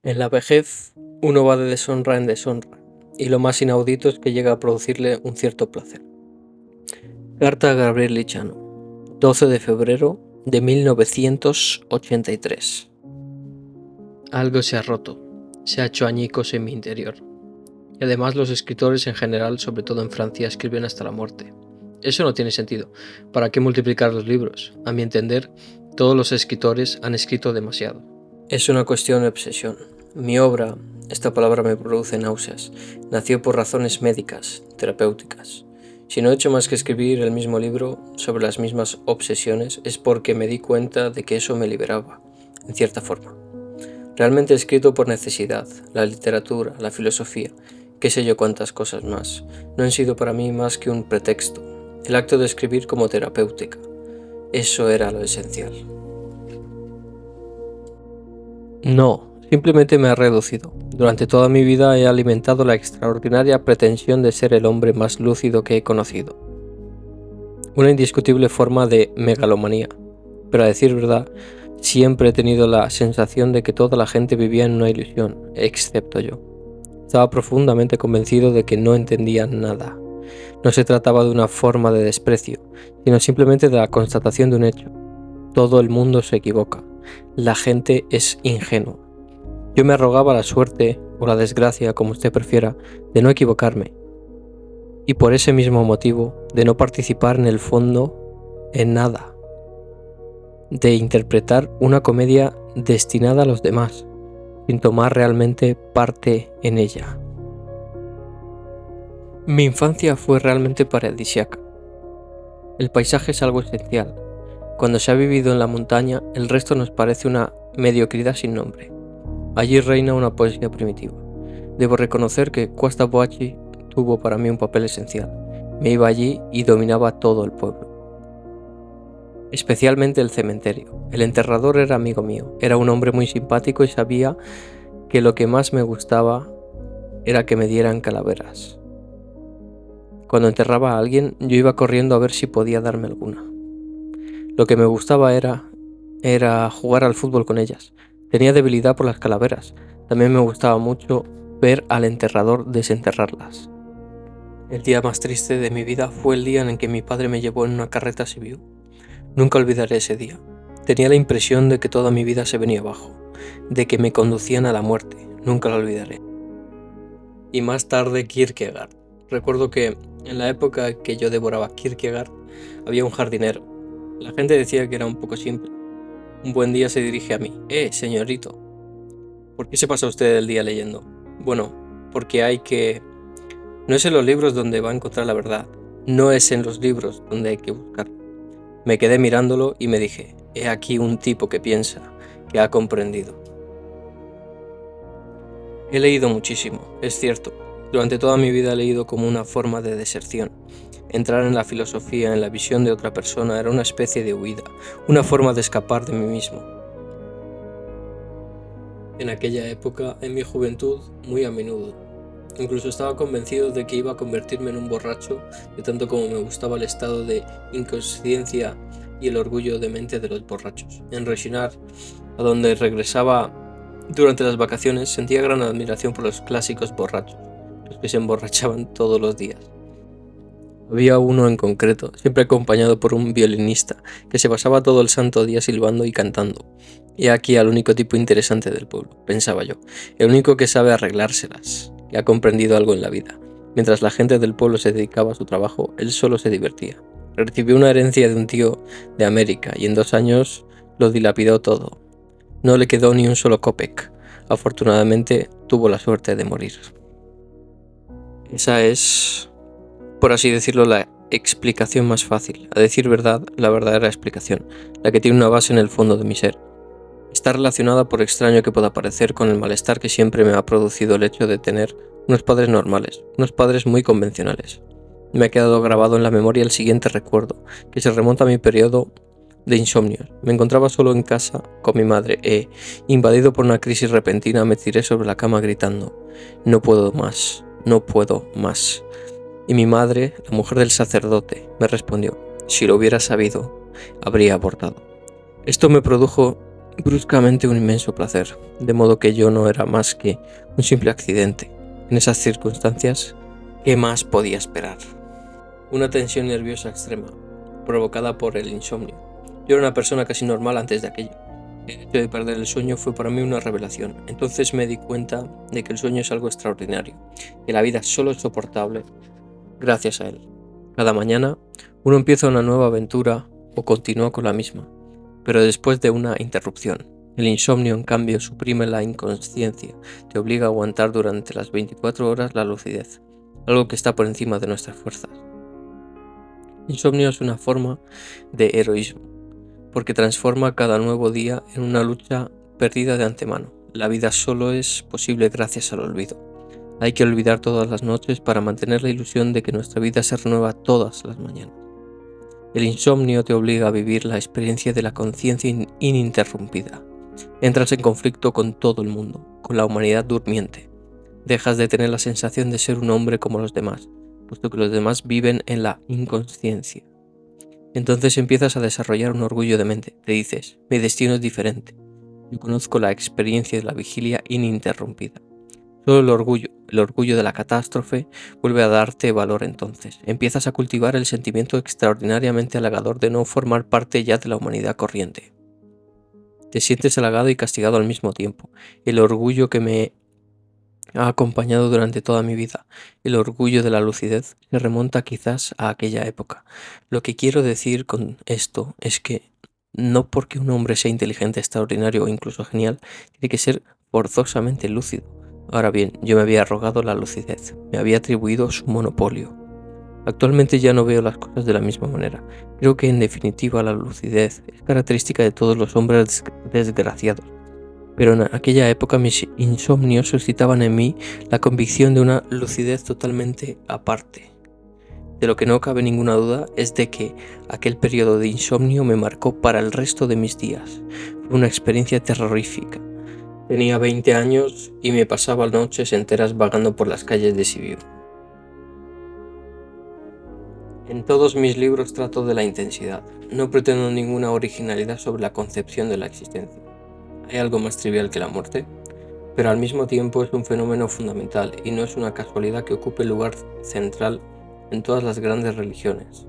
En la vejez, uno va de deshonra en deshonra, y lo más inaudito es que llega a producirle un cierto placer. Carta a Gabriel Lichano, 12 de febrero de 1983. Algo se ha roto, se ha hecho añicos en mi interior. Y además los escritores en general, sobre todo en Francia, escriben hasta la muerte. Eso no tiene sentido. ¿Para qué multiplicar los libros? A mi entender, todos los escritores han escrito demasiado. Es una cuestión de obsesión. Mi obra, esta palabra me produce náuseas, nació por razones médicas, terapéuticas. Si no he hecho más que escribir el mismo libro sobre las mismas obsesiones, es porque me di cuenta de que eso me liberaba, en cierta forma. Realmente he escrito por necesidad, la literatura, la filosofía, qué sé yo cuántas cosas más, no han sido para mí más que un pretexto, el acto de escribir como terapéutica. Eso era lo esencial. No, simplemente me ha reducido. Durante toda mi vida he alimentado la extraordinaria pretensión de ser el hombre más lúcido que he conocido. Una indiscutible forma de megalomanía, pero a decir verdad, siempre he tenido la sensación de que toda la gente vivía en una ilusión, excepto yo. Estaba profundamente convencido de que no entendían nada. No se trataba de una forma de desprecio, sino simplemente de la constatación de un hecho. Todo el mundo se equivoca. La gente es ingenua. Yo me arrogaba la suerte, o la desgracia, como usted prefiera, de no equivocarme. Y por ese mismo motivo, de no participar en el fondo en nada. De interpretar una comedia destinada a los demás, sin tomar realmente parte en ella. Mi infancia fue realmente paradisíaca. El paisaje es algo esencial. Cuando se ha vivido en la montaña, el resto nos parece una mediocridad sin nombre. Allí reina una poesía primitiva. Debo reconocer que Costa Boachi tuvo para mí un papel esencial. Me iba allí y dominaba todo el pueblo. Especialmente el cementerio. El enterrador era amigo mío. Era un hombre muy simpático y sabía que lo que más me gustaba era que me dieran calaveras. Cuando enterraba a alguien, yo iba corriendo a ver si podía darme alguna. Lo que me gustaba era jugar al fútbol con ellas. Tenía debilidad por las calaveras. También me gustaba mucho ver al enterrador desenterrarlas. El día más triste de mi vida fue el día en el que mi padre me llevó en una carreta Sibiu. Nunca olvidaré ese día. Tenía la impresión de que toda mi vida se venía abajo, de que me conducían a la muerte. Nunca lo olvidaré. Y más tarde Kierkegaard. Recuerdo que en la época que yo devoraba Kierkegaard había un jardinero. La gente decía que era un poco simple. Un buen día se dirige a mí. Señorito, ¿por qué se pasa usted el día leyendo? Bueno, porque no es en los libros donde va a encontrar la verdad. No es en los libros donde hay que buscar. Me quedé mirándolo y me dije, he aquí un tipo que piensa, que ha comprendido. He leído muchísimo, es cierto. Durante toda mi vida he leído como una forma de deserción. Entrar en la filosofía, en la visión de otra persona, era una especie de huida, una forma de escapar de mí mismo. En aquella época, en mi juventud, muy a menudo. Incluso estaba convencido de que iba a convertirme en un borracho, de tanto como me gustaba el estado de inconsciencia y el orgullo de mente de los borrachos. En Rechinar, a donde regresaba durante las vacaciones, sentía gran admiración por los clásicos borrachos, los que se emborrachaban todos los días. Había uno en concreto, siempre acompañado por un violinista, que se pasaba todo el santo día silbando y cantando. Y aquí al único tipo interesante del pueblo, pensaba yo, el único que sabe arreglárselas, que ha comprendido algo en la vida. Mientras la gente del pueblo se dedicaba a su trabajo, él solo se divertía. Recibió una herencia de un tío de América y en 2 años lo dilapidó todo. No le quedó ni un solo copec. Afortunadamente tuvo la suerte de morir. Esa es, por así decirlo, la explicación más fácil. A decir verdad, la verdadera explicación, la que tiene una base en el fondo de mi ser. Está relacionada, por extraño que pueda parecer, con el malestar que siempre me ha producido el hecho de tener unos padres normales, unos padres muy convencionales. Me ha quedado grabado en la memoria el siguiente recuerdo, que se remonta a mi periodo de insomnio. Me encontraba solo en casa con mi madre invadido por una crisis repentina, me tiré sobre la cama gritando, no puedo más, no puedo más. Y mi madre, la mujer del sacerdote, me respondió, si lo hubiera sabido, habría abortado. Esto me produjo bruscamente un inmenso placer, de modo que yo no era más que un simple accidente. En esas circunstancias, ¿qué más podía esperar? Una tensión nerviosa extrema, provocada por el insomnio. Yo era una persona casi normal antes de aquello. El hecho de perder el sueño fue para mí una revelación. Entonces me di cuenta de que el sueño es algo extraordinario, que la vida solo es soportable gracias a él. Cada mañana uno empieza una nueva aventura o continúa con la misma, pero después de una interrupción. El insomnio, en cambio, suprime la inconsciencia, te obliga a aguantar durante las 24 horas la lucidez, algo que está por encima de nuestras fuerzas. Insomnio es una forma de heroísmo, porque transforma cada nuevo día en una lucha perdida de antemano. La vida solo es posible gracias al olvido. Hay que olvidar todas las noches para mantener la ilusión de que nuestra vida se renueva todas las mañanas. El insomnio te obliga a vivir la experiencia de la conciencia ininterrumpida. Entras en conflicto con todo el mundo, con la humanidad durmiente. Dejas de tener la sensación de ser un hombre como los demás, puesto que los demás viven en la inconsciencia. Entonces empiezas a desarrollar un orgullo de mente. Te dices, mi destino es diferente. Yo conozco la experiencia de la vigilia ininterrumpida. Solo el orgullo de la catástrofe, vuelve a darte valor entonces. Empiezas a cultivar el sentimiento extraordinariamente halagador de no formar parte ya de la humanidad corriente. Te sientes halagado y castigado al mismo tiempo. El orgullo que me ha acompañado durante toda mi vida, el orgullo de la lucidez, se remonta quizás a aquella época. Lo que quiero decir con esto es que no porque un hombre sea inteligente, extraordinario o incluso genial, tiene que ser forzosamente lúcido. Ahora bien, yo me había arrogado la lucidez, me había atribuido su monopolio. Actualmente ya no veo las cosas de la misma manera. Creo que en definitiva la lucidez es característica de todos los hombres desgraciados. Pero en aquella época mis insomnios suscitaban en mí la convicción de una lucidez totalmente aparte. De lo que no cabe ninguna duda es de que aquel periodo de insomnio me marcó para el resto de mis días. Fue una experiencia terrorífica. Tenía 20 años y me pasaba noches enteras vagando por las calles de Sibiu. En todos mis libros trato de la intensidad. No pretendo ninguna originalidad sobre la concepción de la existencia. ¿Hay algo más trivial que la muerte? Pero al mismo tiempo es un fenómeno fundamental y no es una casualidad que ocupe el lugar central en todas las grandes religiones.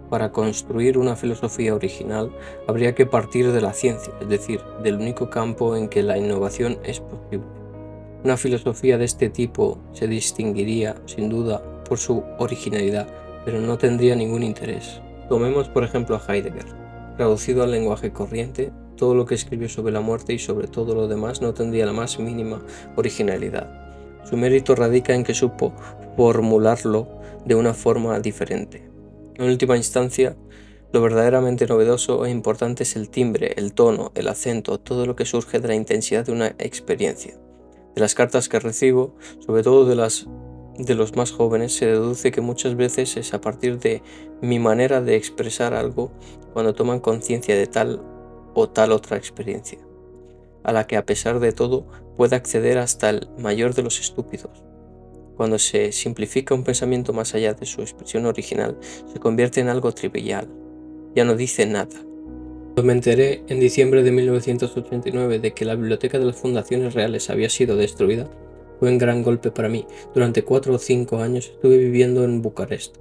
Para construir una filosofía original habría que partir de la ciencia, es decir, del único campo en que la innovación es posible. Una filosofía de este tipo se distinguiría, sin duda, por su originalidad, pero no tendría ningún interés. Tomemos por ejemplo a Heidegger. Traducido al lenguaje corriente, todo lo que escribió sobre la muerte y sobre todo lo demás no tendría la más mínima originalidad. Su mérito radica en que supo formularlo de una forma diferente. En última instancia, lo verdaderamente novedoso e importante es el timbre, el tono, el acento, todo lo que surge de la intensidad de una experiencia. De las cartas que recibo, sobre todo de los más jóvenes, se deduce que muchas veces es a partir de mi manera de expresar algo cuando toman conciencia de tal o tal otra experiencia, a la que a pesar de todo puede acceder hasta el mayor de los estúpidos. Cuando se simplifica un pensamiento más allá de su expresión original, se convierte en algo trivial, ya no dice nada. Cuando me enteré en diciembre de 1989 de que la biblioteca de las fundaciones reales había sido destruida, fue un gran golpe para mí. Durante 4 o 5 años estuve viviendo en Bucarest,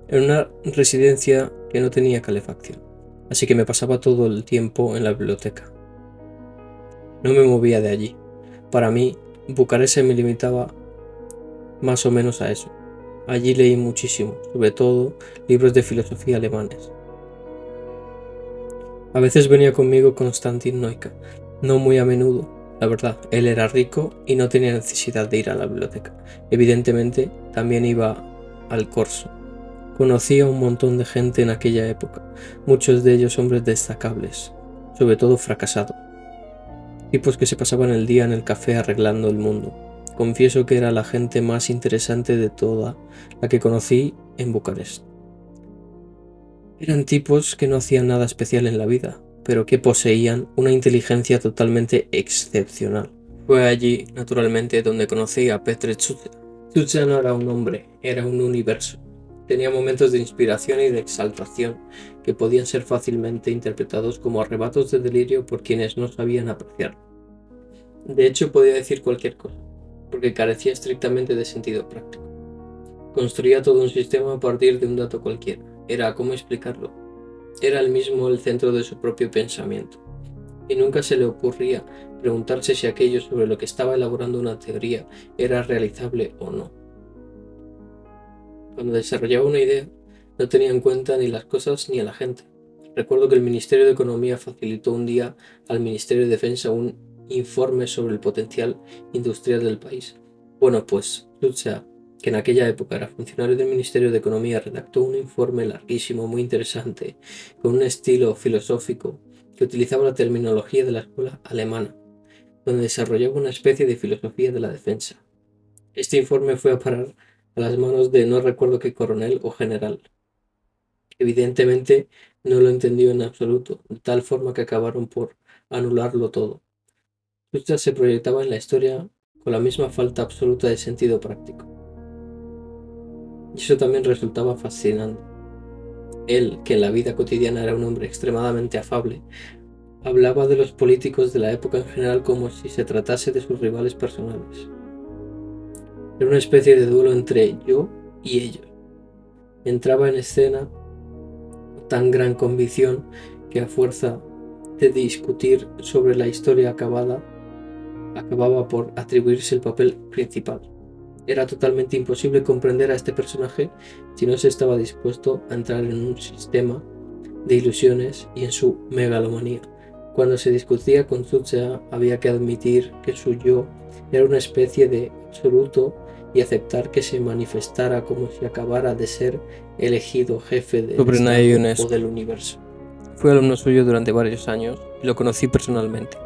en una residencia que no tenía calefacción, así que me pasaba todo el tiempo en la biblioteca. No me movía de allí. Para mí, Bucarest se me limitaba más o menos a eso. Allí leí muchísimo, sobre todo libros de filosofía alemanes. A veces venía conmigo Konstantin Neuka, no muy a menudo. La verdad, él era rico y no tenía necesidad de ir a la biblioteca. Evidentemente, también iba al Corso. Conocí a un montón de gente en aquella época, muchos de ellos hombres destacables, sobre todo fracasados. Tipos que se pasaban el día en el café arreglando el mundo. Confieso que era la gente más interesante de toda la que conocí en Bucarest. Eran tipos que no hacían nada especial en la vida, pero que poseían una inteligencia totalmente excepcional. Fue allí, naturalmente, donde conocí a Petr Czucha. Czucha no era un hombre, era un universo. Tenía momentos de inspiración y de exaltación que podían ser fácilmente interpretados como arrebatos de delirio por quienes no sabían apreciarlo. De hecho, podía decir cualquier cosa, porque carecía estrictamente de sentido práctico. Construía todo un sistema a partir de un dato cualquiera. ¿Cómo explicarlo? Era él mismo el centro de su propio pensamiento, y nunca se le ocurría preguntarse si aquello sobre lo que estaba elaborando una teoría era realizable o no. Cuando desarrollaba una idea, no tenía en cuenta ni las cosas ni a la gente. Recuerdo que el Ministerio de Economía facilitó un día al Ministerio de Defensa un informe sobre el potencial industrial del país. Bueno, pues Lucha, que en aquella época era funcionario del Ministerio de Economía, redactó un informe larguísimo, muy interesante, con un estilo filosófico que utilizaba la terminología de la escuela alemana, donde desarrollaba una especie de filosofía de la defensa. Este informe fue a parar a las manos de no recuerdo qué coronel o general. Evidentemente no lo entendió en absoluto, de tal forma que acabaron por anularlo todo. Sucha se proyectaba en la historia con la misma falta absoluta de sentido práctico. Y eso también resultaba fascinante. Él, que en la vida cotidiana era un hombre extremadamente afable, hablaba de los políticos de la época en general como si se tratase de sus rivales personales. Era una especie de duelo entre yo y ellos. Entraba en escena tan gran convicción que a fuerza de discutir sobre la historia acababa por atribuirse el papel principal. Era totalmente imposible comprender a este personaje si no se estaba dispuesto a entrar en un sistema de ilusiones y en su megalomanía. Cuando se discutía con Tsuchiya había que admitir que su yo era una especie de absoluto y aceptar que se manifestara como si acabara de ser elegido jefe del Estado o del universo. Fui alumno suyo durante varios años y lo conocí personalmente.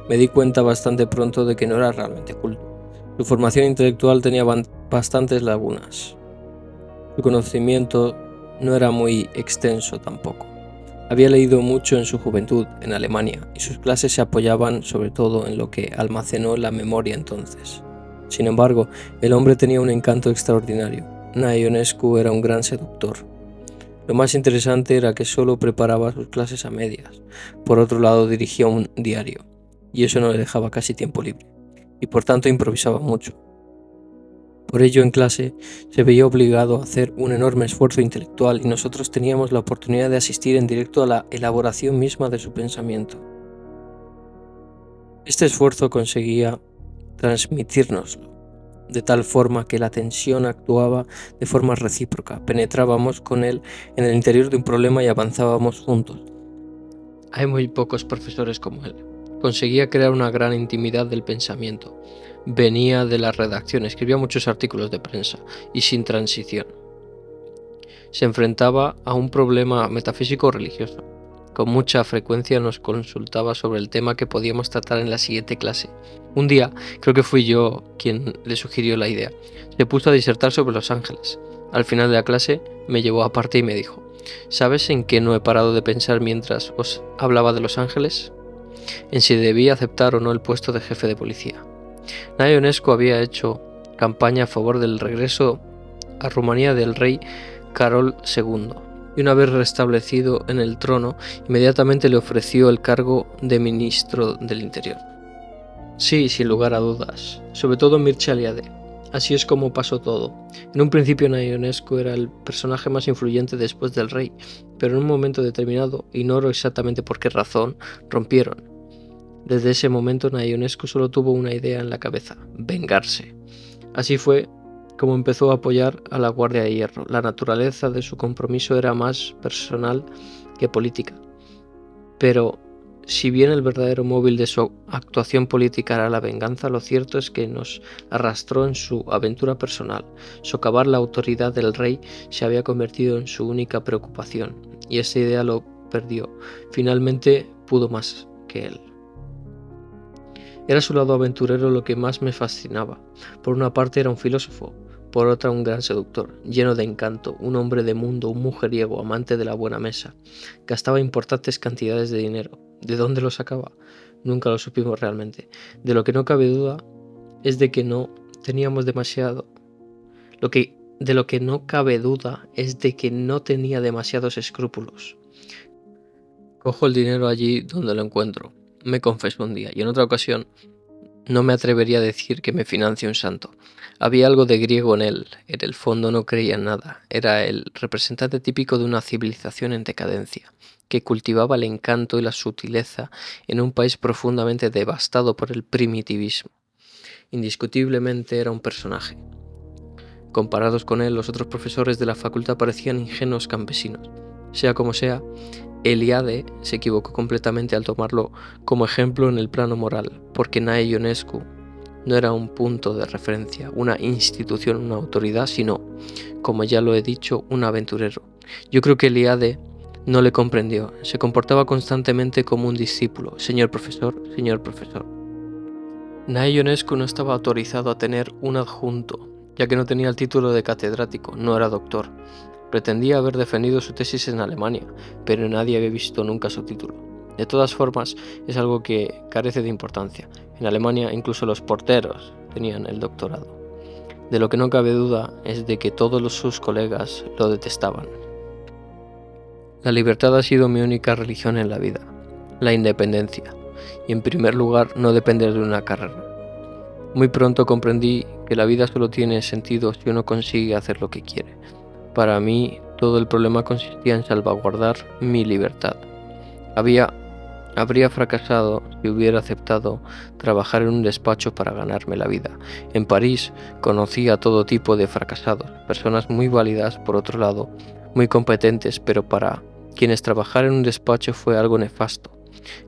Me di cuenta bastante pronto de que no era realmente culto. Su formación intelectual tenía bastantes lagunas. Su conocimiento no era muy extenso tampoco. Había leído mucho en su juventud en Alemania y sus clases se apoyaban sobre todo en lo que almacenó la memoria entonces. Sin embargo, el hombre tenía un encanto extraordinario. Ionescu era un gran seductor. Lo más interesante era que solo preparaba sus clases a medias. Por otro lado, dirigía un diario, y eso no le dejaba casi tiempo libre, y por tanto improvisaba mucho. Por ello, en clase, se veía obligado a hacer un enorme esfuerzo intelectual y nosotros teníamos la oportunidad de asistir en directo a la elaboración misma de su pensamiento. Este esfuerzo conseguía transmitírnoslo, de tal forma que la tensión actuaba de forma recíproca. Penetrábamos con él en el interior de un problema y avanzábamos juntos. Hay muy pocos profesores como él. Conseguía crear una gran intimidad del pensamiento. Venía de la redacción, escribía muchos artículos de prensa y sin transición. Se enfrentaba a un problema metafísico o religioso. Con mucha frecuencia nos consultaba sobre el tema que podíamos tratar en la siguiente clase. Un día, creo que fui yo quien le sugirió la idea, se puso a disertar sobre los ángeles. Al final de la clase me llevó aparte y me dijo: ¿sabes en qué no he parado de pensar mientras os hablaba de los ángeles? En si debía aceptar o no el puesto de jefe de policía. Ionescu había hecho campaña a favor del regreso a Rumanía del rey Carol II. Y una vez restablecido en el trono, inmediatamente le ofreció el cargo de ministro del Interior. Sí, sin lugar a dudas, sobre todo Mircea Eliade. Así es como pasó todo. En un principio Ionescu era el personaje más influyente después del rey, pero en un momento determinado, ignoro exactamente por qué razón, rompieron. Desde ese momento Ionescu solo tuvo una idea en la cabeza: vengarse. Así fue como empezó a apoyar a la Guardia de Hierro. La naturaleza de su compromiso era más personal que política. Pero, si bien el verdadero móvil de su actuación política era la venganza, lo cierto es que nos arrastró en su aventura personal. Socavar la autoridad del rey se había convertido en su única preocupación, y esa idea lo perdió. Finalmente pudo más que él. Era su lado aventurero lo que más me fascinaba. Por una parte era un filósofo, por otra un gran seductor, lleno de encanto, un hombre de mundo, un mujeriego, amante de la buena mesa. Gastaba importantes cantidades de dinero. ¿De dónde lo sacaba? Nunca lo supimos realmente. De lo que no cabe duda es de que no teníamos demasiado. Lo que De lo que no cabe duda es de que no tenía demasiados escrúpulos. Cojo el dinero allí donde lo encuentro, me confesó un día, y en otra ocasión no me atrevería a decir que me financie un santo. Había algo de griego en él, en el fondo no creía en nada, era el representante típico de una civilización en decadencia, que cultivaba el encanto y la sutileza en un país profundamente devastado por el primitivismo. Indiscutiblemente era un personaje. Comparados con él, los otros profesores de la facultad parecían ingenuos campesinos. Sea como sea, Eliade se equivocó completamente al tomarlo como ejemplo en el plano moral, porque Nae Ionescu no era un punto de referencia, una institución, una autoridad, sino, como ya lo he dicho, un aventurero. Yo creo que Eliade no le comprendió, se comportaba constantemente como un discípulo, señor profesor, señor profesor. Nae Ionescu no estaba autorizado a tener un adjunto, ya que no tenía el título de catedrático, no era doctor. Pretendía haber defendido su tesis en Alemania, pero nadie había visto nunca su título. De todas formas, es algo que carece de importancia. En Alemania incluso los porteros tenían el doctorado. De lo que no cabe duda es de que todos sus colegas lo detestaban. La libertad ha sido mi única religión en la vida, la independencia, y en primer lugar no depender de una carrera. Muy pronto comprendí que la vida solo tiene sentido si uno consigue hacer lo que quiere. Para mí, todo el problema consistía en salvaguardar mi libertad. Habría fracasado si hubiera aceptado trabajar en un despacho para ganarme la vida. En París conocí a todo tipo de fracasados, personas muy válidas por otro lado, muy competentes, pero para quienes trabajar en un despacho fue algo nefasto.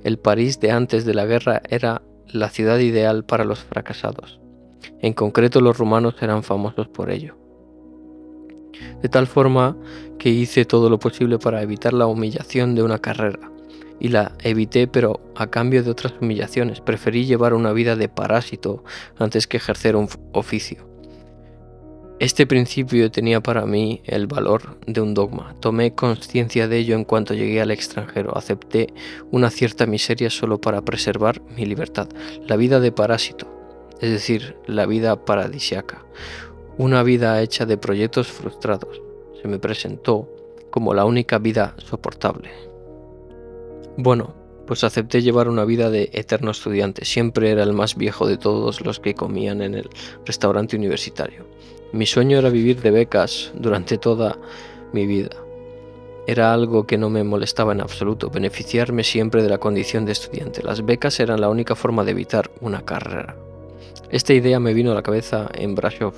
El París de antes de la guerra era la ciudad ideal para los fracasados. En concreto, los rumanos eran famosos por ello. De tal forma que hice todo lo posible para evitar la humillación de una carrera. Y la evité, pero a cambio de otras humillaciones. Preferí llevar una vida de parásito antes que ejercer un oficio. Este principio tenía para mí el valor de un dogma. Tomé conciencia de ello en cuanto llegué al extranjero. Acepté una cierta miseria solo para preservar mi libertad. La vida de parásito, es decir, la vida paradisiaca. Una vida hecha de proyectos frustrados. Se me presentó como la única vida soportable. Bueno, pues acepté llevar una vida de eterno estudiante. Siempre era el más viejo de todos los que comían en el restaurante universitario. Mi sueño era vivir de becas durante toda mi vida. Era algo que no me molestaba en absoluto, beneficiarme siempre de la condición de estudiante. Las becas eran la única forma de evitar una carrera. Esta idea me vino a la cabeza en Brasov,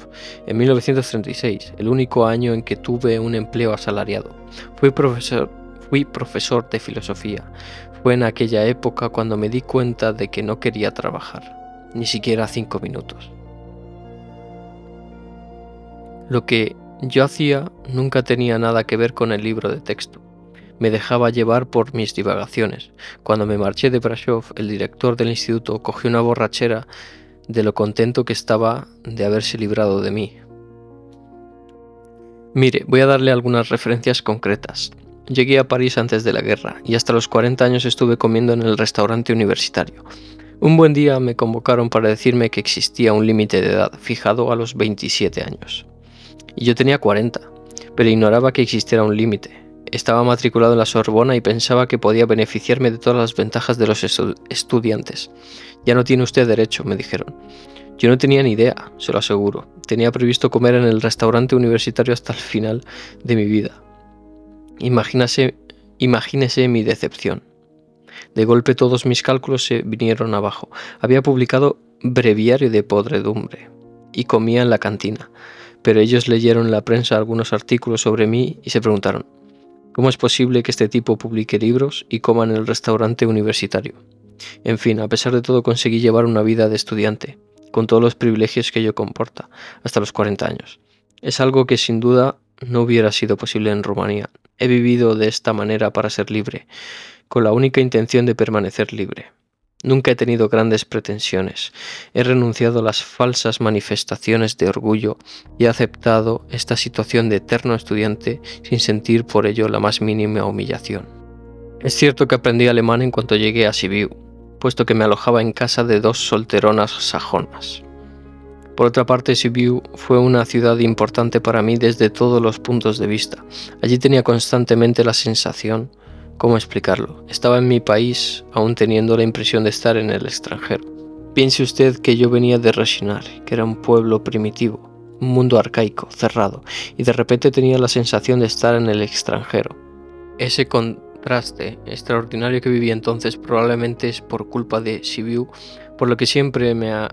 en 1936, el único año en que tuve un empleo asalariado. Fui profesor de filosofía. Fue en aquella época cuando me di cuenta de que no quería trabajar, ni siquiera 5 minutos. Lo que yo hacía nunca tenía nada que ver con el libro de texto. Me dejaba llevar por mis divagaciones. Cuando me marché de Brasov, el director del instituto cogió una borrachera de lo contento que estaba de haberse librado de mí. Mire, voy a darle algunas referencias concretas. Llegué a París antes de la guerra y hasta los 40 años estuve comiendo en el restaurante universitario. Un buen día me convocaron para decirme que existía un límite de edad fijado a los 27 años. Y yo tenía 40, pero ignoraba que existiera un límite. Estaba matriculado en la Sorbona y pensaba que podía beneficiarme de todas las ventajas de los estudiantes. Ya no tiene usted derecho, me dijeron. Yo no tenía ni idea, se lo aseguro. Tenía previsto comer en el restaurante universitario hasta el final de mi vida. Imagínese mi decepción. De golpe todos mis cálculos se vinieron abajo. Había publicado Breviario de Podredumbre y comía en la cantina. Pero ellos leyeron en la prensa algunos artículos sobre mí y se preguntaron: ¿cómo es posible que este tipo publique libros y coma en el restaurante universitario? En fin, a pesar de todo conseguí llevar una vida de estudiante, con todos los privilegios que ello comporta, hasta los 40 años. Es algo que sin duda no hubiera sido posible en Rumanía. He vivido de esta manera para ser libre, con la única intención de permanecer libre. Nunca he tenido grandes pretensiones. He renunciado a las falsas manifestaciones de orgullo y he aceptado esta situación de eterno estudiante sin sentir por ello la más mínima humillación. Es cierto que aprendí alemán en cuanto llegué a Sibiu, puesto que me alojaba en casa de 2 solteronas sajonas. Por otra parte, Sibiu fue una ciudad importante para mí desde todos los puntos de vista. Allí tenía constantemente la sensación, ¿cómo explicarlo? Estaba en mi país, aún teniendo la impresión de estar en el extranjero. Piense usted que yo venía de Rechinar, que era un pueblo primitivo, un mundo arcaico, cerrado, y de repente tenía la sensación de estar en el extranjero. Ese contraste extraordinario que viví entonces probablemente es por culpa de Sibiu, por lo que siempre me ha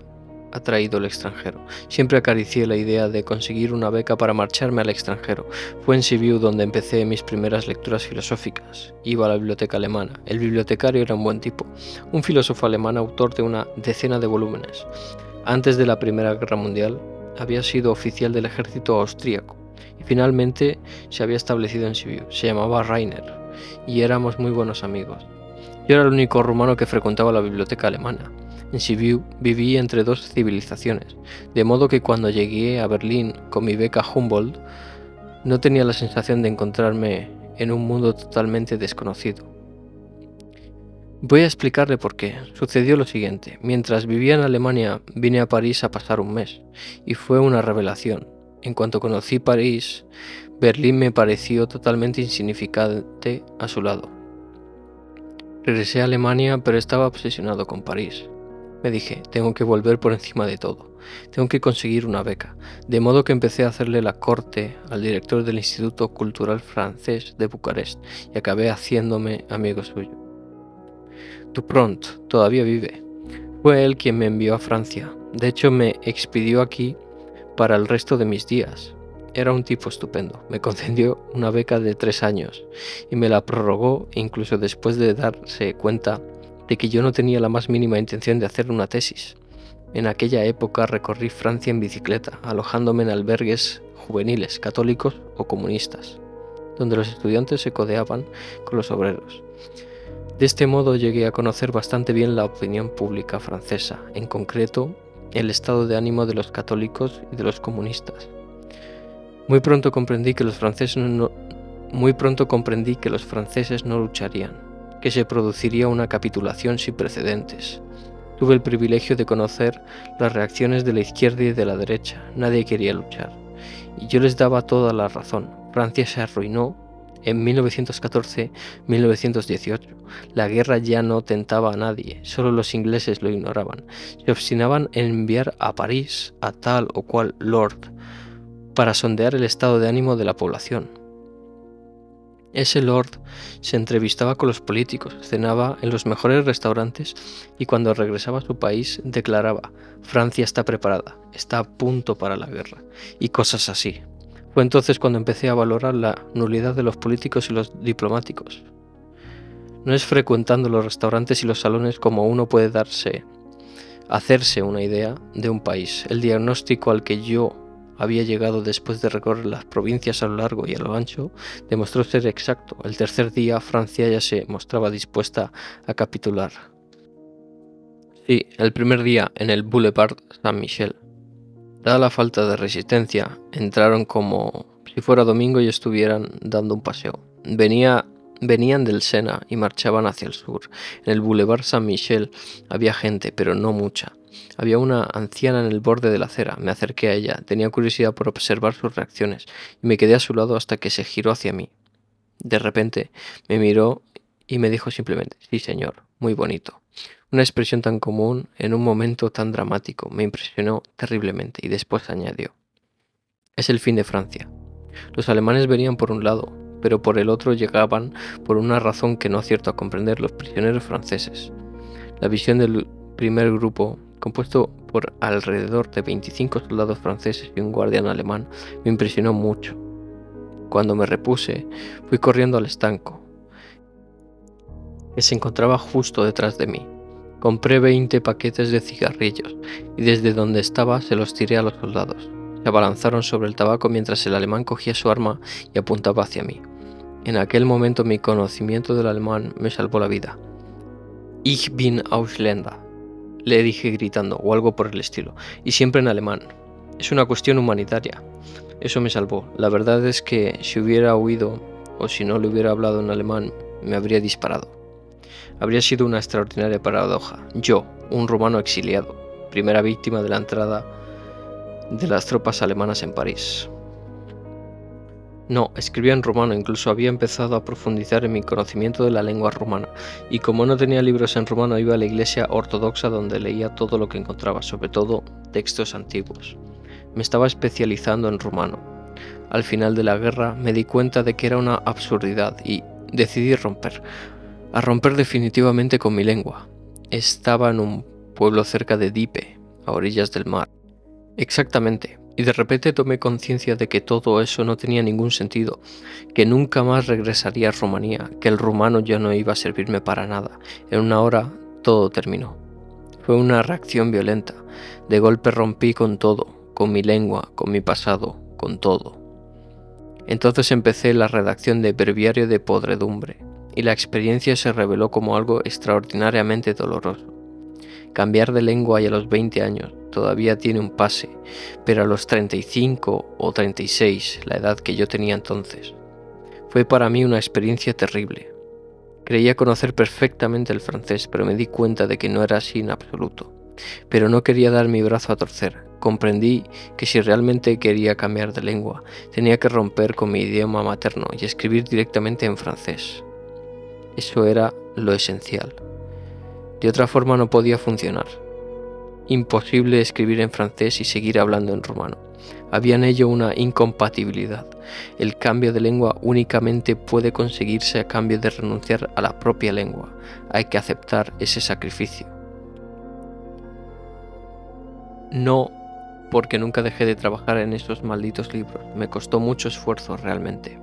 atraído el extranjero. Siempre acaricié la idea de conseguir una beca para marcharme al extranjero. Fue en Sibiu donde empecé mis primeras lecturas filosóficas. Iba a la biblioteca alemana. El bibliotecario era un buen tipo, un filósofo alemán autor de una decena de volúmenes. Antes de la Primera Guerra Mundial, había sido oficial del ejército austríaco y finalmente se había establecido en Sibiu. Se llamaba Rainer y éramos muy buenos amigos. Yo era el único rumano que frecuentaba la biblioteca alemana. En Sibiu viví entre dos civilizaciones, de modo que cuando llegué a Berlín con mi beca Humboldt, no tenía la sensación de encontrarme en un mundo totalmente desconocido. Voy a explicarle por qué. Sucedió lo siguiente. Mientras vivía en Alemania, vine a París a pasar un mes, y fue una revelación. En cuanto conocí París, Berlín me pareció totalmente insignificante a su lado. Regresé a Alemania, pero estaba obsesionado con París. Me dije, tengo que volver por encima de todo, tengo que conseguir una beca, de modo que empecé a hacerle la corte al director del Instituto Cultural Francés de Bucarest y acabé haciéndome amigo suyo. Dupont todavía vive. Fue él quien me envió a Francia. De hecho, me expidió aquí para el resto de mis días. Era un tipo estupendo. Me concedió una beca de 3 años y me la prorrogó incluso después de darse cuenta de que yo no tenía la más mínima intención de hacer una tesis. En aquella época recorrí Francia en bicicleta, alojándome en albergues juveniles, católicos o comunistas, donde los estudiantes se codeaban con los obreros. De este modo llegué a conocer bastante bien la opinión pública francesa, en concreto el estado de ánimo de los católicos y de los comunistas. Muy pronto comprendí que los franceses no lucharían, que se produciría una capitulación sin precedentes. Tuve el privilegio de conocer las reacciones de la izquierda y de la derecha. Nadie quería luchar, y yo les daba toda la razón. Francia se arruinó en 1914-1918. La guerra ya no tentaba a nadie, solo los ingleses lo ignoraban. Se obstinaban en enviar a París a tal o cual lord para sondear el estado de ánimo de la población. Ese lord se entrevistaba con los políticos, cenaba en los mejores restaurantes y cuando regresaba a su país declaraba: Francia está preparada, está a punto para la guerra, y cosas así. Fue entonces cuando empecé a valorar la nulidad de los políticos y los diplomáticos. No es frecuentando los restaurantes y los salones como uno puede hacerse una idea de un país. El diagnóstico al que yo había llegado después de recorrer las provincias a lo largo y a lo ancho demostró ser exacto. El tercer día Francia ya se mostraba dispuesta a capitular. Sí, el primer día en el Boulevard Saint-Michel. Dada la falta de resistencia, entraron como si fuera domingo y estuvieran dando un paseo. Venían del Sena y marchaban hacia el sur. En el Boulevard Saint-Michel había gente, pero no mucha. Había una anciana en el borde de la acera. Me acerqué a ella. Tenía curiosidad por observar sus reacciones y me quedé a su lado hasta que se giró hacia mí. De repente me miró y me dijo simplemente: sí, señor, muy bonito. Una expresión tan común en un momento tan dramático me impresionó terriblemente y después añadió: es el fin de Francia. Los alemanes venían por un lado, pero por el otro llegaban por una razón que no acierto a comprender los prisioneros franceses. La visión del primer grupo, compuesto por alrededor de 25 soldados franceses y un guardián alemán, me impresionó mucho. Cuando me repuse, fui corriendo al estanco, que se encontraba justo detrás de mí. Compré 20 paquetes de cigarrillos y desde donde estaba se los tiré a los soldados. Se abalanzaron sobre el tabaco mientras el alemán cogía su arma y apuntaba hacia mí. En aquel momento mi conocimiento del alemán me salvó la vida. Ich bin Ausländer, le dije gritando, o algo por el estilo, y siempre en alemán. Es una cuestión humanitaria. Eso me salvó. La verdad es que si hubiera huido, o si no le hubiera hablado en alemán, me habría disparado. Habría sido una extraordinaria paradoja. Yo, un rumano exiliado, primera víctima de la entrada de las tropas alemanas en París. No, escribía en rumano, incluso había empezado a profundizar en mi conocimiento de la lengua rumana, y como no tenía libros en rumano iba a la iglesia ortodoxa donde leía todo lo que encontraba, sobre todo textos antiguos. Me estaba especializando en rumano. Al final de la guerra me di cuenta de que era una absurdidad y decidí romper definitivamente con mi lengua. Estaba en un pueblo cerca de Dipe, a orillas del mar. Exactamente. Y de repente tomé conciencia de que todo eso no tenía ningún sentido, que nunca más regresaría a Rumanía, que el rumano ya no iba a servirme para nada. En una hora todo terminó. Fue una reacción violenta. De golpe rompí con todo, con mi lengua, con mi pasado, con todo. Entonces empecé la redacción de Breviario de Podredumbre, y la experiencia se reveló como algo extraordinariamente doloroso. Cambiar de lengua y a los 20 años todavía tiene un pase, pero a los 35 o 36, la edad que yo tenía entonces, fue para mí una experiencia terrible. Creía conocer perfectamente el francés, pero me di cuenta de que no era así en absoluto. Pero no quería dar mi brazo a torcer. Comprendí que si realmente quería cambiar de lengua, tenía que romper con mi idioma materno y escribir directamente en francés. Eso era lo esencial. De otra forma no podía funcionar. Imposible escribir en francés y seguir hablando en rumano. Había en ello una incompatibilidad. El cambio de lengua únicamente puede conseguirse a cambio de renunciar a la propia lengua. Hay que aceptar ese sacrificio. No porque nunca dejé de trabajar en esos malditos libros. Me costó mucho esfuerzo realmente.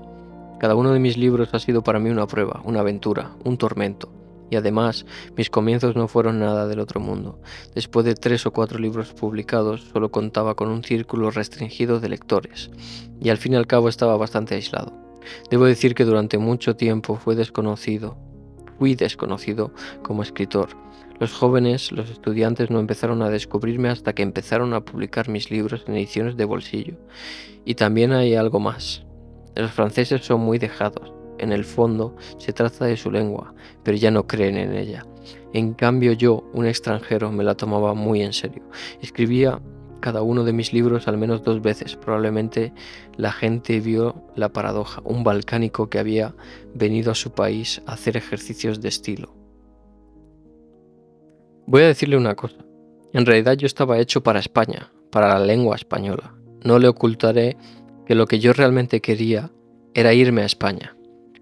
Cada uno de mis libros ha sido para mí una prueba, una aventura, un tormento. Y además, mis comienzos no fueron nada del otro mundo. Después de 3 o 4 libros publicados, solo contaba con un círculo restringido de lectores, y al fin y al cabo estaba bastante aislado. Debo decir que durante mucho tiempo fui desconocido como escritor. Los jóvenes, los estudiantes no empezaron a descubrirme hasta que empezaron a publicar mis libros en ediciones de bolsillo. Y también hay algo más. Los franceses son muy dejados. En el fondo, se trata de su lengua, pero ya no creen en ella. En cambio yo, un extranjero, me la tomaba muy en serio. Escribía cada uno de mis libros al menos 2 veces. Probablemente la gente vio la paradoja, un balcánico que había venido a su país a hacer ejercicios de estilo. Voy a decirle una cosa. En realidad yo estaba hecho para España, para la lengua española. No le ocultaré que lo que yo realmente quería era irme a España.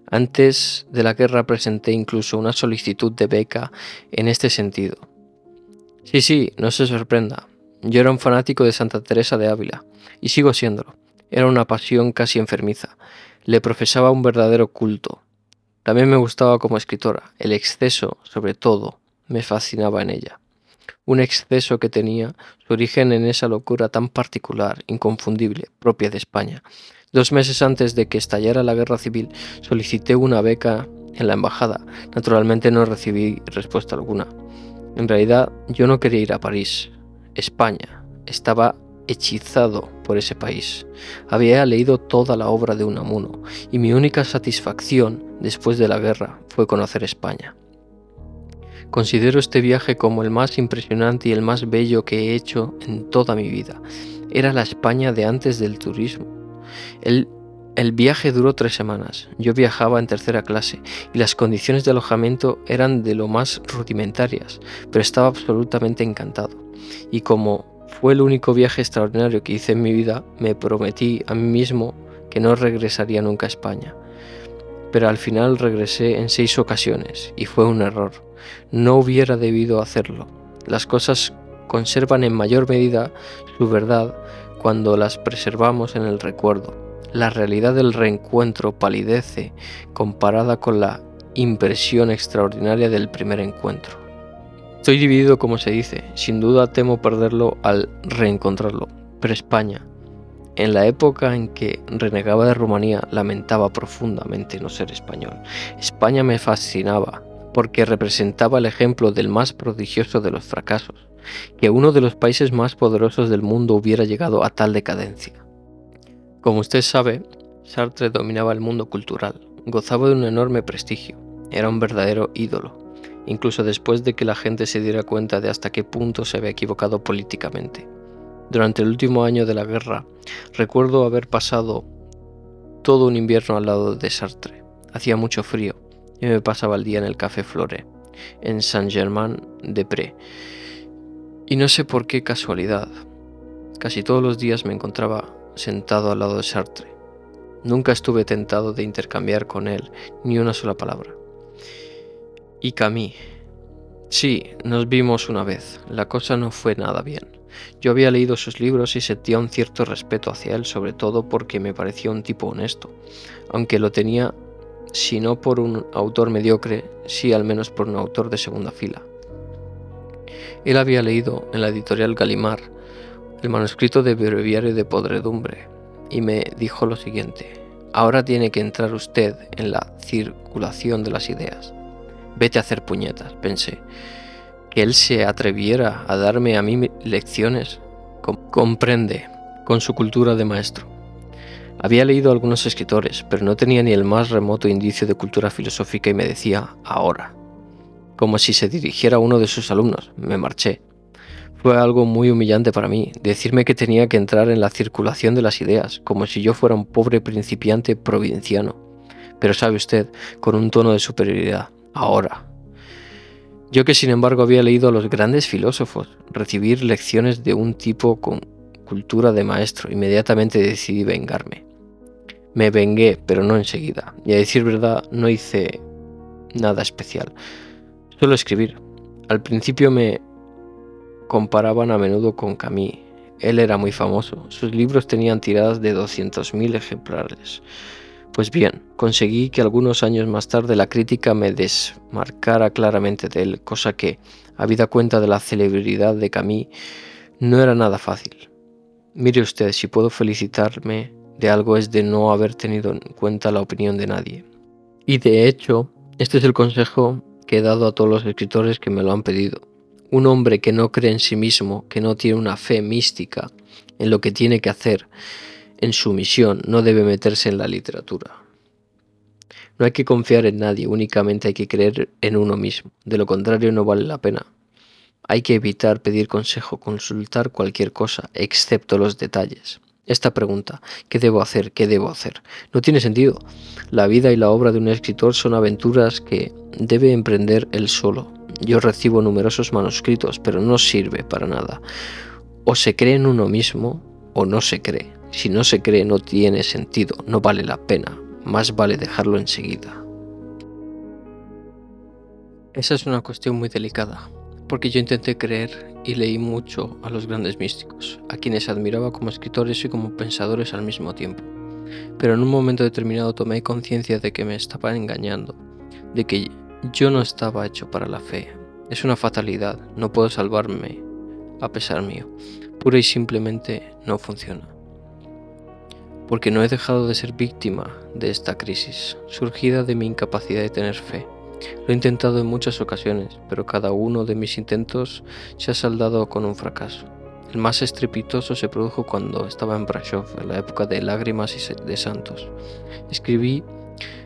Antes de la guerra presenté incluso una solicitud de beca en este sentido. Sí, no se sorprenda. Yo era un fanático de Santa Teresa de Ávila, y sigo siéndolo. Era una pasión casi enfermiza. Le profesaba un verdadero culto. También me gustaba como escritora. El exceso, sobre todo, me fascinaba en ella. Un exceso que tenía su origen en esa locura tan particular, inconfundible, propia de España. 2 meses antes de que estallara la guerra civil, solicité una beca en la embajada. Naturalmente no recibí respuesta alguna. En realidad, yo no quería ir a París, España. Estaba hechizado por ese país. Había leído toda la obra de Unamuno, y mi única satisfacción después de la guerra fue conocer España. Considero este viaje como el más impresionante y el más bello que he hecho en toda mi vida. Era la España de antes del turismo. El viaje duró 3 semanas. Yo viajaba en tercera clase y las condiciones de alojamiento eran de lo más rudimentarias, pero estaba absolutamente encantado. Y como fue el único viaje extraordinario que hice en mi vida, me prometí a mí mismo que no regresaría nunca a España. Pero al final regresé en 6 ocasiones y fue un error. No hubiera debido hacerlo. Las cosas conservan en mayor medida su verdad cuando las preservamos en el recuerdo. La realidad del reencuentro palidece comparada con la impresión extraordinaria del primer encuentro. Estoy dividido, como se dice. Sin duda temo perderlo al reencontrarlo. Pero España, en la época en que renegaba de Rumanía, lamentaba profundamente no ser español. España me fascinaba porque representaba el ejemplo del más prodigioso de los fracasos, que uno de los países más poderosos del mundo hubiera llegado a tal decadencia. Como usted sabe, Sartre dominaba el mundo cultural, gozaba de un enorme prestigio, era un verdadero ídolo, incluso después de que la gente se diera cuenta de hasta qué punto se había equivocado políticamente. Durante el último año de la guerra, recuerdo haber pasado todo un invierno al lado de Sartre. Hacía mucho frío y me pasaba el día en el Café Flore, en Saint-Germain-des-Prés. Y no sé por qué casualidad, casi todos los días me encontraba sentado al lado de Sartre. Nunca estuve tentado de intercambiar con él ni una sola palabra. Y Camus. Sí, nos vimos una vez. La cosa no fue nada bien. Yo había leído sus libros y sentía un cierto respeto hacia él, sobre todo porque me parecía un tipo honesto, aunque lo tenía, si no por un autor mediocre, sí al menos por un autor de segunda fila. Él había leído en la editorial Gallimard el manuscrito de Breviario de Podredumbre y me dijo lo siguiente: ahora tiene que entrar usted en la circulación de las ideas. Vete a hacer puñetas, pensé. Que él se atreviera a darme a mí lecciones. Comprende, con su cultura de maestro. Había leído a algunos escritores, pero no tenía ni el más remoto indicio de cultura filosófica y me decía, ahora. Como si se dirigiera a uno de sus alumnos. Me marché. Fue algo muy humillante para mí, decirme que tenía que entrar en la circulación de las ideas, como si yo fuera un pobre principiante provinciano. Pero sabe usted, con un tono de superioridad, ahora. Yo que sin embargo había leído a los grandes filósofos, recibir lecciones de un tipo con cultura de maestro, inmediatamente decidí vengarme. Me vengué, pero no enseguida, y a decir verdad no hice nada especial, solo escribir. Al principio me comparaban a menudo con Camus. Él era muy famoso, sus libros tenían tiradas de 200.000 ejemplares. Pues bien, conseguí que algunos años más tarde la crítica me desmarcara claramente de él, cosa que, habida cuenta de la celebridad de Camus, no era nada fácil. Mire usted, si puedo felicitarme de algo es de no haber tenido en cuenta la opinión de nadie. Y de hecho, este es el consejo que he dado a todos los escritores que me lo han pedido. Un hombre que no cree en sí mismo, que no tiene una fe mística en lo que tiene que hacer, en su misión, no debe meterse en la literatura. No hay que confiar en nadie, únicamente hay que creer en uno mismo. De lo contrario no vale la pena. Hay que evitar pedir consejo, consultar cualquier cosa, excepto los detalles. Esta pregunta, ¿qué debo hacer? ¿Qué debo hacer? No tiene sentido. La vida y la obra de un escritor son aventuras que debe emprender él solo. Yo recibo numerosos manuscritos, pero no sirve para nada. O se cree en uno mismo, o no se cree. Si no se cree, no tiene sentido, no vale la pena. Más vale dejarlo enseguida. Esa es una cuestión muy delicada, porque yo intenté creer y leí mucho a los grandes místicos, a quienes admiraba como escritores y como pensadores al mismo tiempo. Pero en un momento determinado tomé conciencia de que me estaba engañando, de que yo no estaba hecho para la fe. Es una fatalidad, no puedo salvarme a pesar mío. Pura y simplemente no funciona. Porque no he dejado de ser víctima de esta crisis, surgida de mi incapacidad de tener fe. Lo he intentado en muchas ocasiones, pero cada uno de mis intentos se ha saldado con un fracaso. El más estrepitoso se produjo cuando estaba en Brasov, en la época de lágrimas y de santos. Escribí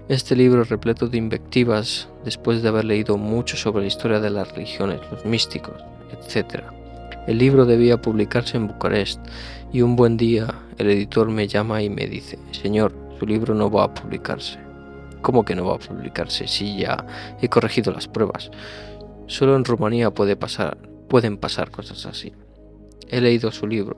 este libro repleto de invectivas después de haber leído mucho sobre la historia de las religiones, los místicos, etc. El libro debía publicarse en Bucarest y un buen día el editor me llama y me dice: «Señor, su libro no va a publicarse». ¿Cómo que no va a publicarse si ya he corregido las pruebas? Solo en Rumanía pueden pasar cosas así. He leído su libro.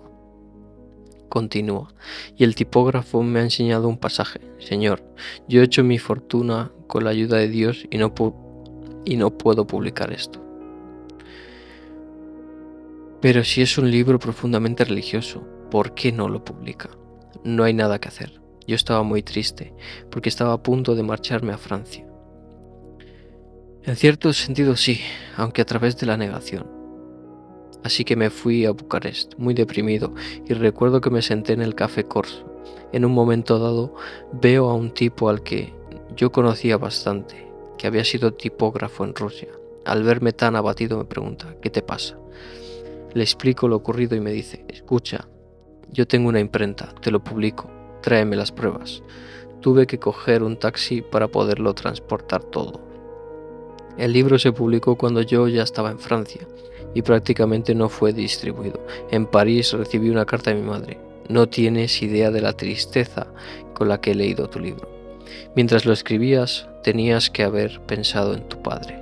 Continúa. Y el tipógrafo me ha enseñado un pasaje. Señor, yo he hecho mi fortuna con la ayuda de Dios y no puedo publicar esto. Pero si es un libro profundamente religioso, ¿por qué no lo publica? No hay nada que hacer. Yo estaba muy triste, porque estaba a punto de marcharme a Francia. En cierto sentido sí, aunque a través de la negación. Así que me fui a Bucarest, muy deprimido, y recuerdo que me senté en el Café Corso. En un momento dado veo a un tipo al que yo conocía bastante, que había sido tipógrafo en Rusia. Al verme tan abatido me pregunta: «¿Qué te pasa?». Le explico lo ocurrido y me dice: «Escucha, yo tengo una imprenta, te lo publico, tráeme las pruebas». Tuve que coger un taxi para poderlo transportar todo. El libro se publicó cuando yo ya estaba en Francia, y prácticamente no fue distribuido. En París recibí una carta de mi madre. No tienes idea de la tristeza con la que he leído tu libro. Mientras lo escribías, tenías que haber pensado en tu padre.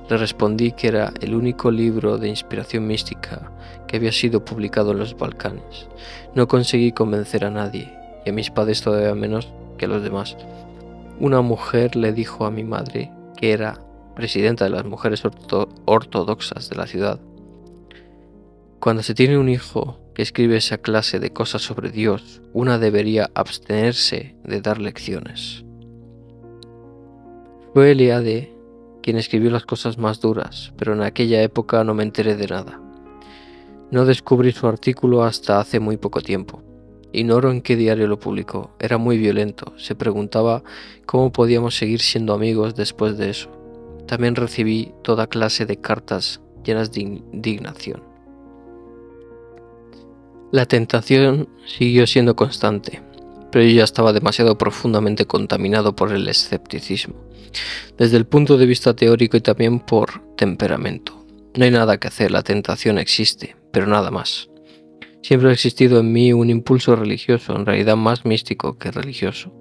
Le respondí que era el único libro de inspiración mística que había sido publicado en los Balcanes. No conseguí convencer a nadie, y a mis padres todavía menos que a los demás. Una mujer le dijo a mi madre, que era presidenta de las mujeres ortodoxas de la ciudad: cuando se tiene un hijo que escribe esa clase de cosas sobre Dios, una debería abstenerse de dar lecciones. Fue Eliade quien escribió las cosas más duras, pero en aquella época no me enteré de nada. No descubrí su artículo hasta hace muy poco tiempo. Ignoro en qué diario lo publicó. Era muy violento. Se preguntaba cómo podíamos seguir siendo amigos después de eso. También recibí toda clase de cartas llenas de indignación. La tentación siguió siendo constante, pero yo ya estaba demasiado profundamente contaminado por el escepticismo, desde el punto de vista teórico y también por temperamento. No hay nada que hacer, la tentación existe, pero nada más. Siempre ha existido en mí un impulso religioso, en realidad más místico que religioso.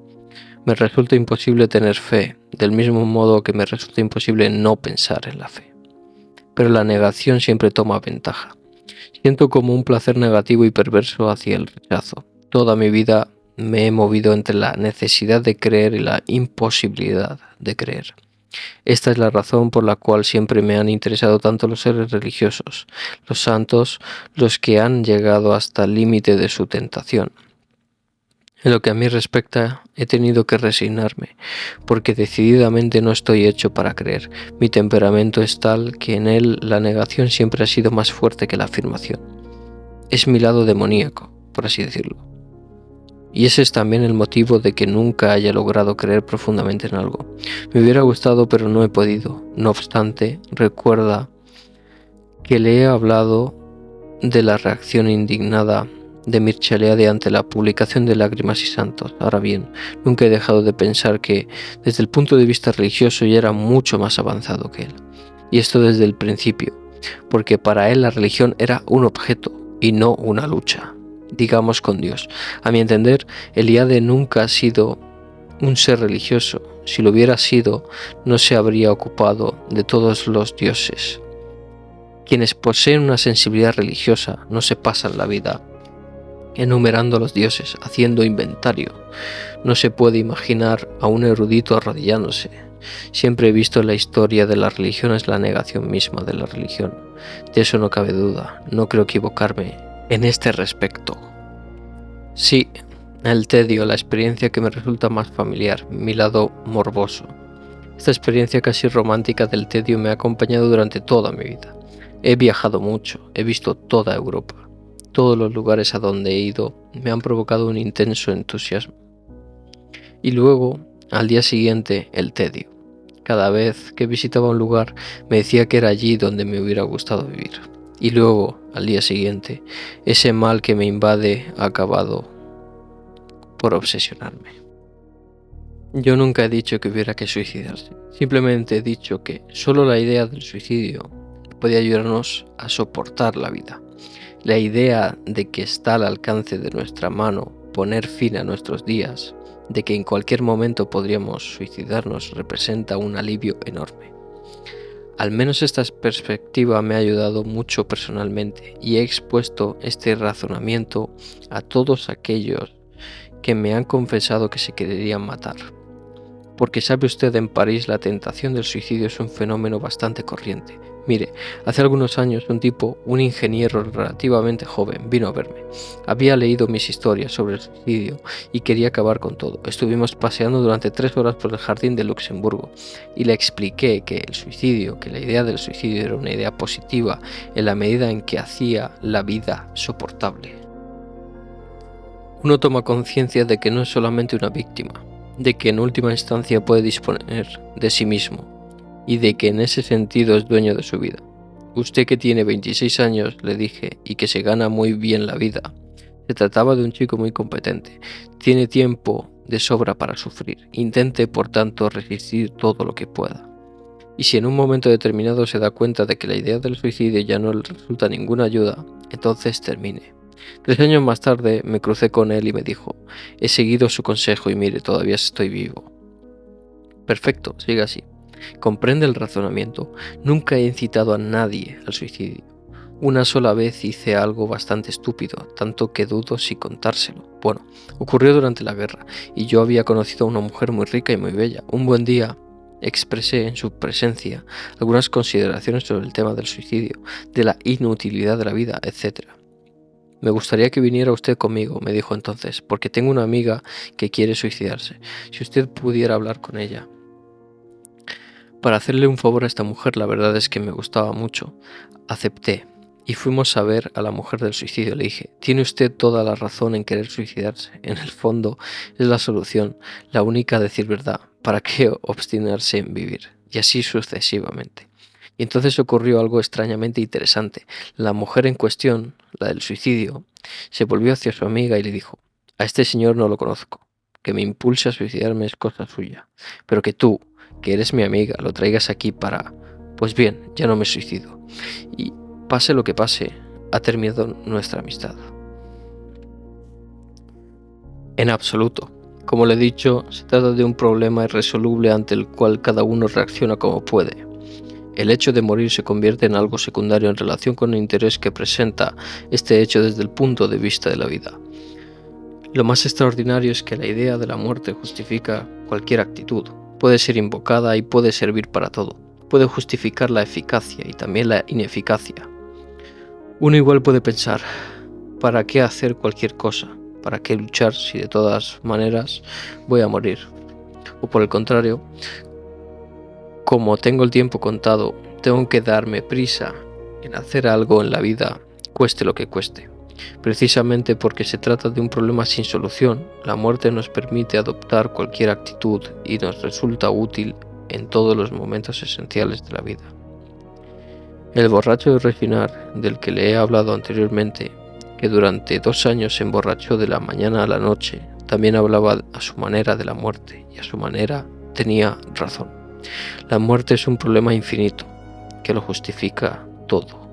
Me resulta imposible tener fe, del mismo modo que me resulta imposible no pensar en la fe. Pero la negación siempre toma ventaja. Siento como un placer negativo y perverso hacia el rechazo. Toda mi vida me he movido entre la necesidad de creer y la imposibilidad de creer. Esta es la razón por la cual siempre me han interesado tanto los seres religiosos, los santos, los que han llegado hasta el límite de su tentación. En lo que a mí respecta, he tenido que resignarme, porque decididamente no estoy hecho para creer. Mi temperamento es tal que en él la negación siempre ha sido más fuerte que la afirmación. Es mi lado demoníaco, por así decirlo. Y ese es también el motivo de que nunca haya logrado creer profundamente en algo. Me hubiera gustado, pero no he podido. No obstante, recuerda que le he hablado de la reacción indignada de Mircea Eliade ante la publicación de Lágrimas y Santos. Ahora bien, nunca he dejado de pensar que, desde el punto de vista religioso, ya era mucho más avanzado que él. Y esto desde el principio, porque para él la religión era un objeto y no una lucha, digamos, con Dios. A mi entender, Eliade nunca ha sido un ser religioso. Si lo hubiera sido, no se habría ocupado de todos los dioses. Quienes poseen una sensibilidad religiosa no se pasan la vida enumerando a los dioses, haciendo inventario. No se puede imaginar a un erudito arrodillándose. Siempre he visto en la historia de las religiones la negación misma de la religión. De eso no cabe duda. No creo equivocarme en este respecto. Sí, el tedio, la experiencia que me resulta más familiar, mi lado morboso. Esta experiencia casi romántica del tedio me ha acompañado durante toda mi vida. He viajado mucho, he visto toda Europa. Todos los lugares a donde he ido me han provocado un intenso entusiasmo. Y luego, al día siguiente, el tedio. Cada vez que visitaba un lugar me decía que era allí donde me hubiera gustado vivir. Y luego, al día siguiente, ese mal que me invade ha acabado por obsesionarme. Yo nunca he dicho que hubiera que suicidarse. Simplemente he dicho que solo la idea del suicidio puede ayudarnos a soportar la vida. La idea de que está al alcance de nuestra mano poner fin a nuestros días, de que en cualquier momento podríamos suicidarnos, representa un alivio enorme. Al menos esta perspectiva me ha ayudado mucho personalmente y he expuesto este razonamiento a todos aquellos que me han confesado que se querían matar. Porque sabe usted, en París la tentación del suicidio es un fenómeno bastante corriente. Mire, hace algunos años un ingeniero relativamente joven, vino a verme. Había leído mis historias sobre el suicidio y quería acabar con todo. Estuvimos paseando durante 3 horas por el jardín de Luxemburgo y le expliqué que la idea del suicidio era una idea positiva en la medida en que hacía la vida soportable. Uno toma conciencia de que no es solamente una víctima, de que en última instancia puede disponer de sí mismo, y de que en ese sentido es dueño de su vida. Usted, que tiene 26 años, le dije, y que se gana muy bien la vida. Se trataba de un chico muy competente. Tiene tiempo de sobra para sufrir. Intente, por tanto, resistir todo lo que pueda. Y si en un momento determinado se da cuenta de que la idea del suicidio ya no le resulta ninguna ayuda, entonces termine. 3 años más tarde me crucé con él y me dijo: he seguido su consejo y mire, todavía estoy vivo. Perfecto, siga así. Comprende el razonamiento. Nunca he incitado a nadie al suicidio. Una sola vez hice algo bastante estúpido, tanto que dudo si contárselo. Bueno, ocurrió durante la guerra, y yo había conocido a una mujer muy rica y muy bella. Un buen día expresé en su presencia algunas consideraciones sobre el tema del suicidio, de la inutilidad de la vida, etc. Me gustaría que viniera usted conmigo, me dijo entonces, porque tengo una amiga que quiere suicidarse. Si usted pudiera hablar con ella. Para hacerle un favor a esta mujer, la verdad es que me gustaba mucho. Acepté. Y fuimos a ver a la mujer del suicidio. Le dije: tiene usted toda la razón en querer suicidarse. En el fondo es la solución, la única a decir verdad. ¿Para qué obstinarse en vivir? Y así sucesivamente. Y entonces ocurrió algo extrañamente interesante. La mujer en cuestión, la del suicidio, se volvió hacia su amiga y le dijo: a este señor no lo conozco. Que me impulse a suicidarme es cosa suya. Pero que tú, que eres mi amiga, lo traigas aquí para... Pues bien, ya no me suicido. Y pase lo que pase, ha terminado nuestra amistad. En absoluto. Como le he dicho, se trata de un problema irresoluble ante el cual cada uno reacciona como puede. El hecho de morir se convierte en algo secundario en relación con el interés que presenta este hecho desde el punto de vista de la vida. Lo más extraordinario es que la idea de la muerte justifica cualquier actitud. Puede ser invocada y puede servir para todo. Puede justificar la eficacia y también la ineficacia. Uno igual puede pensar: ¿para qué hacer cualquier cosa? ¿Para qué luchar si de todas maneras voy a morir? O por el contrario, como tengo el tiempo contado, tengo que darme prisa en hacer algo en la vida, cueste lo que cueste. Precisamente porque se trata de un problema sin solución, la muerte nos permite adoptar cualquier actitud y nos resulta útil en todos los momentos esenciales de la vida. El borracho de refinar, del que le he hablado anteriormente, que durante 2 años se emborrachó de la mañana a la noche, también hablaba a su manera de la muerte, y a su manera tenía razón. La muerte es un problema infinito, que lo justifica todo.